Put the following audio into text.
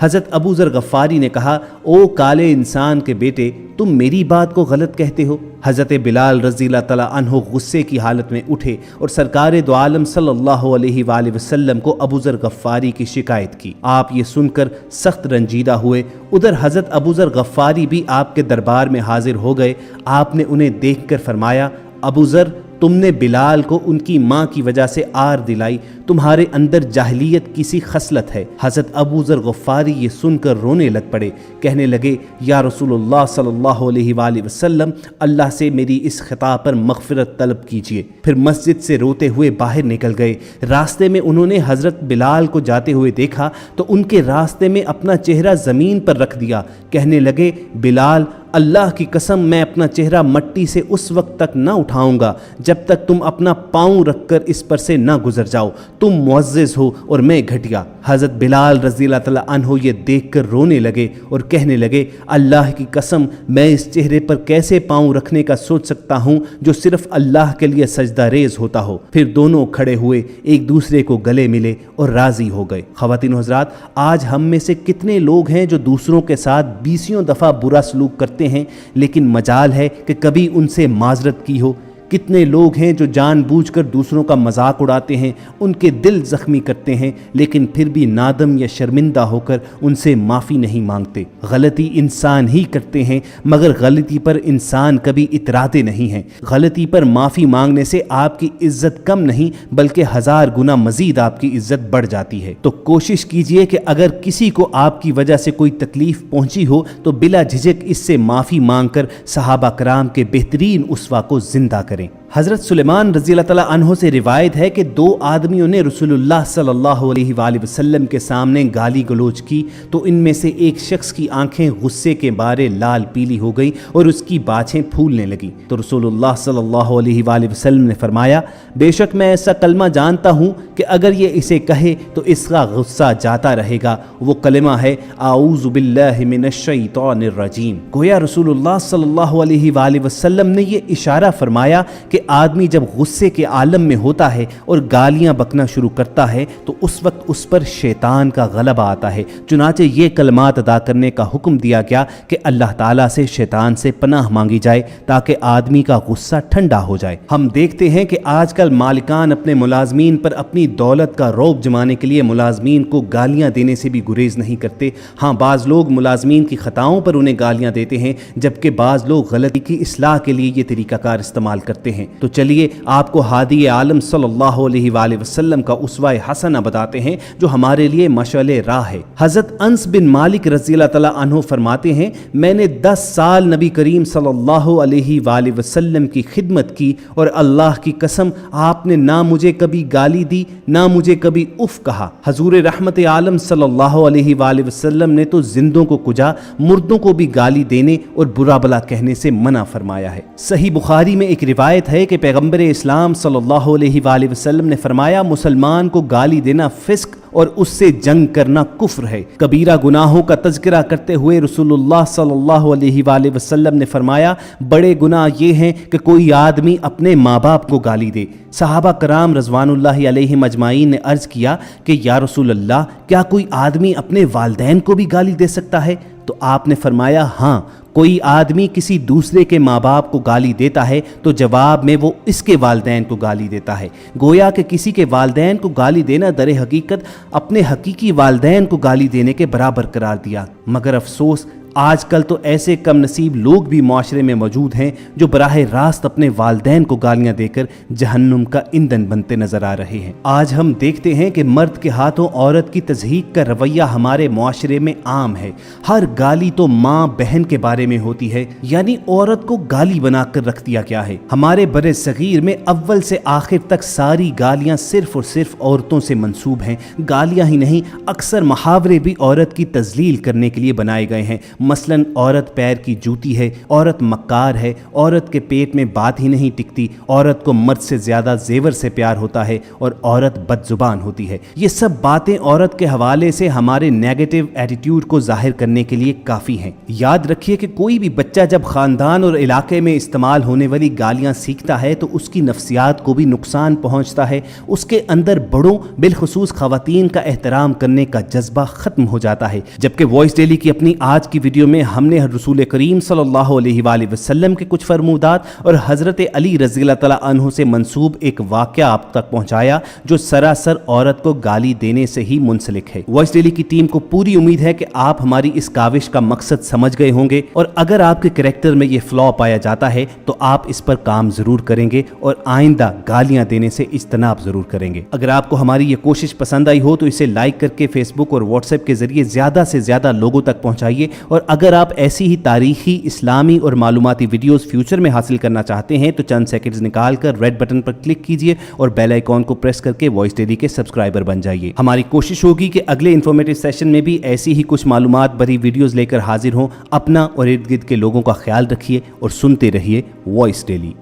حضرت ابو ذر غفاری نے کہا، او کالے انسان کے بیٹے، تم میری بات کو غلط کہتے ہو۔ حضرت بلال رضی اللہ تعالیٰ عنہ غصے کی حالت میں اٹھے اور سرکار دو عالم صلی اللہ علیہ وآلہ وسلم کو ابو ذر غفاری کی شکایت کی۔ آپ یہ سن کر سخت رنجیدہ ہوئے۔ ادھر حضرت ابو ذر غفاری بھی آپ کے دربار میں حاضر ہو گئے۔ آپ نے انہیں دیکھ کر فرمایا، ابو ذر، تم نے بلال کو ان کی ماں کی وجہ سے آر دلائی، تمہارے اندر جاہلیت کی سی خصلت ہے۔ حضرت ابو ذر غفاری یہ سن کر رونے لگ پڑے، کہنے لگے، یا رسول اللہ صلی اللہ علیہ وآلہ وسلم، اللہ سے میری اس خطا پر مغفرت طلب کیجیے۔ پھر مسجد سے روتے ہوئے باہر نکل گئے۔ راستے میں انہوں نے حضرت بلال کو جاتے ہوئے دیکھا تو ان کے راستے میں اپنا چہرہ زمین پر رکھ دیا، کہنے لگے، بلال، اللہ کی قسم میں اپنا چہرہ مٹی سے اس وقت تک نہ اٹھاؤں گا جب تک تم اپنا پاؤں رکھ کر اس پر سے نہ گزر جاؤ، تم معزز ہو اور میں گھٹیا۔ حضرت بلال رضی اللہ تعالیٰ عنہ یہ دیکھ کر رونے لگے اور کہنے لگے، اللہ کی قسم میں اس چہرے پر کیسے پاؤں رکھنے کا سوچ سکتا ہوں جو صرف اللہ کے لیے سجدہ ریز ہوتا ہو۔ پھر دونوں کھڑے ہوئے، ایک دوسرے کو گلے ملے اور راضی ہو گئے۔ خواتین و حضرات، آج ہم میں سے کتنے لوگ ہیں جو دوسروں کے ساتھ 20 دفعہ برا سلوک کرتے ہیں لیکن مجال ہے کہ کبھی ان سے معذرت کی ہو؟ کتنے لوگ ہیں جو جان بوجھ کر دوسروں کا مذاق اڑاتے ہیں، ان کے دل زخمی کرتے ہیں، لیکن پھر بھی نادم یا شرمندہ ہو کر ان سے معافی نہیں مانگتے۔ غلطی انسان ہی کرتے ہیں، مگر غلطی پر انسان کبھی اتراتے نہیں ہیں۔ غلطی پر معافی مانگنے سے آپ کی عزت کم نہیں بلکہ 1000 گنا مزید آپ کی عزت بڑھ جاتی ہے۔ تو کوشش کیجئے کہ اگر کسی کو آپ کی وجہ سے کوئی تکلیف پہنچی ہو تو بلا جھجک اس سے معافی مانگ کر صحابہ کرام کے بہترین اسوہ کو زندہ کریں۔ حضرت سلیمان رضی اللہ تعالیٰ عنہ سے روایت ہے کہ 2 آدمیوں نے رسول اللہ صلی اللہ علیہ وآلہ وسلم کے سامنے گالی گلوچ کی تو ان میں سے ایک شخص کی آنکھیں غصے کے مارے لال پیلی ہو گئی اور اس کی باچھیں پھولنے لگیں۔ تو رسول اللہ صلی اللہ علیہ وآلہ وسلم نے فرمایا، بے شک میں ایسا کلمہ جانتا ہوں کہ اگر یہ اسے کہے تو اس کا غصہ جاتا رہے گا، وہ کلمہ ہے اعوذ باللہ من الشیطان الرجیم۔ گویا رسول اللہ صلی اللہ علیہ وآلہ وسلم نے یہ اشارہ فرمایا کہ آدمی جب غصے کے عالم میں ہوتا ہے اور گالیاں بکنا شروع کرتا ہے تو اس وقت اس پر شیطان کا غلبہ آتا ہے۔ چنانچہ یہ کلمات ادا کرنے کا حکم دیا گیا کہ اللہ تعالیٰ سے شیطان سے پناہ مانگی جائے تاکہ آدمی کا غصہ ٹھنڈا ہو جائے۔ ہم دیکھتے ہیں کہ آج کل مالکان اپنے ملازمین پر اپنی دولت کا رعب جمانے کے لیے ملازمین کو گالیاں دینے سے بھی گریز نہیں کرتے۔ ہاں، بعض لوگ ملازمین کی خطاؤں پر انہیں گالیاں دیتے ہیں، جبکہ بعض لوگ غلطی کی اصلاح کے لیے یہ طریقہ کار استعمال کرتے ہیں۔ تو چلیے آپ کو ہادی عالم صلی اللہ علیہ وآلہ وسلم کا اسوہ حسنہ بتاتے ہیں جو ہمارے لیے مشعل راہ ہے۔ حضرت انس بن مالک رضی اللہ تعالیٰ عنہ فرماتے ہیں، میں نے 10 سال نبی کریم صلی اللہ علیہ وآلہ وسلم کی خدمت کی اور اللہ کی قسم آپ نے نہ مجھے کبھی گالی دی نہ مجھے کبھی اف کہا۔ حضور رحمت عالم صلی اللہ علیہ وآلہ وسلم نے تو زندوں کو کجا، مردوں کو بھی گالی دینے اور برا بلا کہنے سے منع فرمایا ہے۔ صحیح بخاری میں ایک روایت ہے کہ پیغمبر اسلام صلی اللہ علیہ وآلہ وسلم نے فرمایا، مسلمان کو گالی دینا فسق اور اس سے جنگ کرنا کفر ہے۔ کبیرہ گناہوں کا تذکرہ کرتے ہوئے رسول اللہ صلی اللہ علیہ وآلہ وسلم نے فرمایا، بڑے گناہ یہ ہیں کہ کوئی آدمی اپنے ماں باپ کو گالی دے۔ صحابہ کرام رضوان اللہ علیہم اجمعین نے عرض کیا کہ یا رسول اللہ، کیا کوئی آدمی اپنے والدین کو بھی گالی دے سکتا ہے؟ تو آپ نے فرمایا، ہاں، کوئی آدمی کسی دوسرے کے ماں باپ کو گالی دیتا ہے تو جواب میں وہ اس کے والدین کو گالی دیتا ہے۔ گویا کہ کسی کے والدین کو گالی دینا در حقیقت اپنے حقیقی والدین کو گالی دینے کے برابر قرار دیا۔ مگر افسوس، آج کل تو ایسے کم نصیب لوگ بھی معاشرے میں موجود ہیں جو براہ راست اپنے والدین کو گالیاں دے کر جہنم کا ایندھن بنتے نظر آ رہے ہیں۔ آج ہم دیکھتے ہیں کہ مرد کے ہاتھوں عورت کی تضحیک کا رویہ ہمارے معاشرے میں عام ہے۔ ہر گالی تو ماں بہن کے بارے میں ہوتی ہے، یعنی عورت کو گالی بنا کر رکھ دیا گیا ہے۔ ہمارے بر صغیر میں اول سے آخر تک ساری گالیاں صرف اور صرف عورتوں سے منسوب ہیں۔ گالیاں ہی نہیں، اکثر محاورے بھی عورت کی تذلیل کرنے کے لیے بنائے گئے ہیں۔ مثلاً عورت پیر کی جوتی ہے، عورت مکار ہے، عورت کے پیٹ میں بات ہی نہیں ٹکتی، عورت کو مرد سے زیادہ زیور سے پیار ہوتا ہے اور عورت بد زبان ہوتی ہے۔ یہ سب باتیں عورت کے حوالے سے ہمارے نیگیٹو ایٹیٹیوڈ کو ظاہر کرنے کے لیے کافی ہیں۔ یاد رکھیے کہ کوئی بھی بچہ جب خاندان اور علاقے میں استعمال ہونے والی گالیاں سیکھتا ہے تو اس کی نفسیات کو بھی نقصان پہنچتا ہے، اس کے اندر بڑوں بالخصوص خواتین کا احترام کرنے کا جذبہ ختم ہو جاتا ہے۔ جبکہ وائس ڈیلی کی اپنی آج کی ویڈیو میں ہم نے رسول کریم صلی اللہ علیہ وآلہ وسلم کے کچھ فرمودات اور حضرت علی رضی اللہ تعالیٰ عنہ سے منسوب ایک واقعہ آپ تک پہنچایا جو سراسر عورت کو گالی دینے سے ہی منسلک ہے۔ وائس ڈیلی کی ٹیم کو پوری امید ہے کہ آپ ہماری اس کاوش کا مقصد سمجھ گئے ہوں گے، اور اگر آپ کے کریکٹر میں یہ فلا پایا جاتا ہے تو آپ اس پر کام ضرور کریں گے اور آئندہ گالیاں دینے سے اجتناب ضرور کریں گے۔ اگر آپ کو ہماری یہ کوشش پسند آئی ہو تو اسے لائک کر کے فیس بک اور واٹس ایپ کے ذریعے زیادہ سے زیادہ لوگوں تک پہنچائیے، اور اگر آپ ایسی ہی تاریخی، اسلامی اور معلوماتی ویڈیوز فیوچر میں حاصل کرنا چاہتے ہیں تو چند سیکنڈز نکال کر ریڈ بٹن پر کلک کیجئے اور بیل آئیکن کو پریس کر کے وائس ڈیلی کے سبسکرائبر بن جائیے۔ ہماری کوشش ہوگی کہ اگلے انفارمیٹیو سیشن میں بھی ایسی ہی کچھ معلومات بھری ویڈیوز لے کر حاضر ہوں۔ اپنا اور ارد گرد کے لوگوں کا خیال رکھیے اور سنتے رہیے وائس ڈیلی۔